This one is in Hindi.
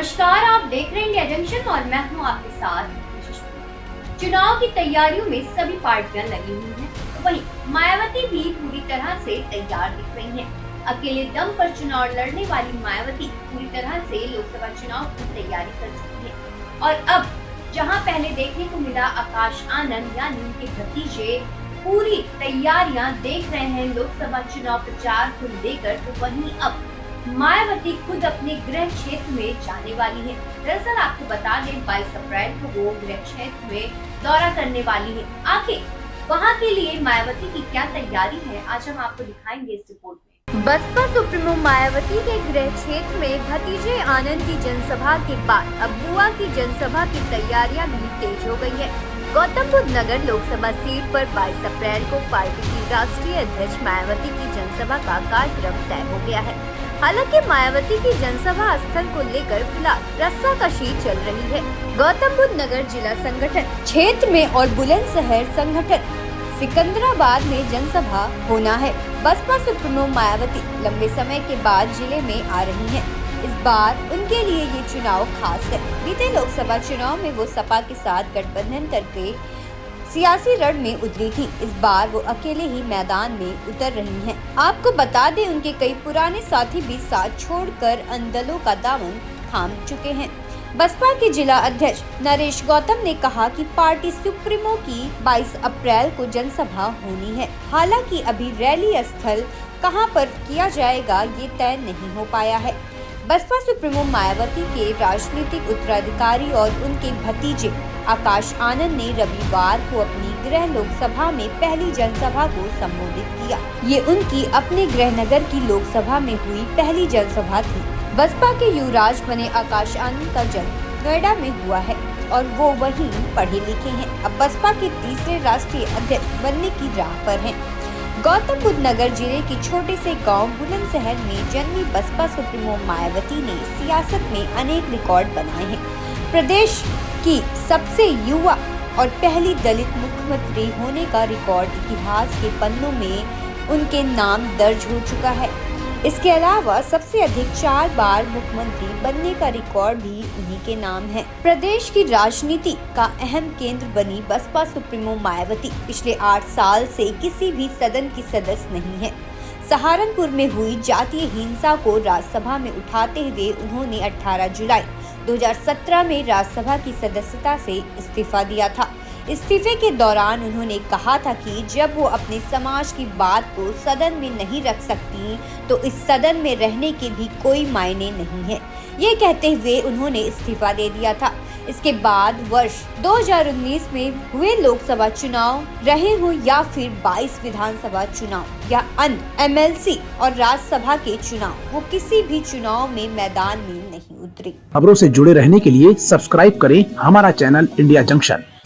नमस्कार, आप देख रहे हैं इंडिया जंक्शन और मैं हूं आपके साथ। चुनाव की तैयारियों में सभी पार्टियां लगी हुई हैं, तो वहीं मायावती भी पूरी तरह से तैयार दिख रही हैं। अकेले दम पर चुनाव लड़ने वाली मायावती पूरी तरह से लोकसभा चुनाव की तैयारी कर चुकी है और अब जहां पहले देखने को मिला आकाश आनंद यानी उनके भतीजे पूरी तैयारियां देख रहे हैं लोकसभा चुनाव प्रचार को लेकर, तो वहीं अब मायावती खुद अपने गृह क्षेत्र में जाने वाली है। दरअसल आपको बता दें 22 अप्रैल को वो गृह क्षेत्र में दौरा करने वाली है। आखिर वहां के लिए मायावती की क्या तैयारी है, आज हम आपको दिखाएंगे इस रिपोर्ट में। बसपा सुप्रीमो मायावती के गृह क्षेत्र में भतीजे आनंद की जनसभा के बाद अब बुआ की जनसभा की तैयारियां भी तेज हो गई है। गौतम बुद्ध नगर लोकसभा सीट पर 22 अप्रैल को पार्टी की राष्ट्रीय अध्यक्ष मायावती की जनसभा का कार्यक्रम तय हो गया है। हालांकि मायावती की जनसभा स्थल को लेकर फिलहाल रस्साकशी चल रही है। गौतम बुद्ध नगर जिला संगठन क्षेत्र में और बुलंदशहर संगठन सिकंदराबाद में जनसभा होना है। बसपा सुप्रीमो मायावती लंबे समय के बाद जिले में आ रही हैं। इस बार उनके लिए ये चुनाव खास है। बीते लोकसभा चुनाव में वो सपा के साथ गठबंधन करके सियासी रण में उतरी थी। इस बार वो अकेले ही मैदान में उतर रही हैं। आपको बता दें उनके कई पुराने साथी भी साथ छोड़कर अन्य दलों का दामन थाम चुके हैं। बसपा के जिला अध्यक्ष नरेश गौतम ने कहा कि पार्टी सुप्रीमो की 22 अप्रैल को जनसभा होनी है। हालांकि अभी रैली स्थल कहां पर किया जाएगा ये तय नहीं हो पाया है। बसपा सुप्रीमो मायावती के राजनीतिक उत्तराधिकारी और उनके भतीजे आकाश आनंद ने रविवार को अपनी गृह लोकसभा में पहली जनसभा को संबोधित किया। ये उनकी अपने गृह नगर की लोकसभा में हुई पहली जनसभा थी। बसपा के युवराज बने आकाश आनंद का जन्म नोएडा में हुआ है और वो वहीं पढ़े लिखे हैं। अब बसपा के तीसरे राष्ट्रीय अध्यक्ष बनने की राह पर हैं। गौतम बुद्ध नगर जिले के छोटे से गांव बुलंदशहर में जन्मी बसपा सुप्रीमो मायावती ने सियासत में अनेक रिकॉर्ड बनाए हैं। प्रदेश की सबसे युवा और पहली दलित मुख्यमंत्री होने का रिकॉर्ड इतिहास के पन्नों में उनके नाम दर्ज हो चुका है। इसके अलावा सबसे अधिक 4 बार मुख्यमंत्री बनने का रिकॉर्ड भी उन्हीं के नाम है। प्रदेश की राजनीति का अहम केंद्र बनी बसपा सुप्रीमो मायावती पिछले 8 साल से किसी भी सदन की सदस्य नहीं है। सहारनपुर में हुई जातीय हिंसा को राज्यसभा में उठाते हुए उन्होंने 18 जुलाई 2017 में राज्यसभा की सदस्यता से इस्तीफा दिया था। इस्तीफे के दौरान उन्होंने कहा था कि जब वो अपने समाज की बात को सदन में नहीं रख सकती तो इस सदन में रहने के भी कोई मायने नहीं है। ये कहते हुए उन्होंने इस्तीफा दे दिया था। इसके बाद वर्ष 2019 में हुए लोकसभा चुनाव रहे हो या फिर 22 विधानसभा चुनाव या अन्य MLC और राज्यसभा के चुनाव, वो किसी भी चुनाव में मैदान में नहीं उतरी। खबरों से जुड़े रहने के लिए सब्सक्राइब करें हमारा चैनल इंडिया जंक्शन।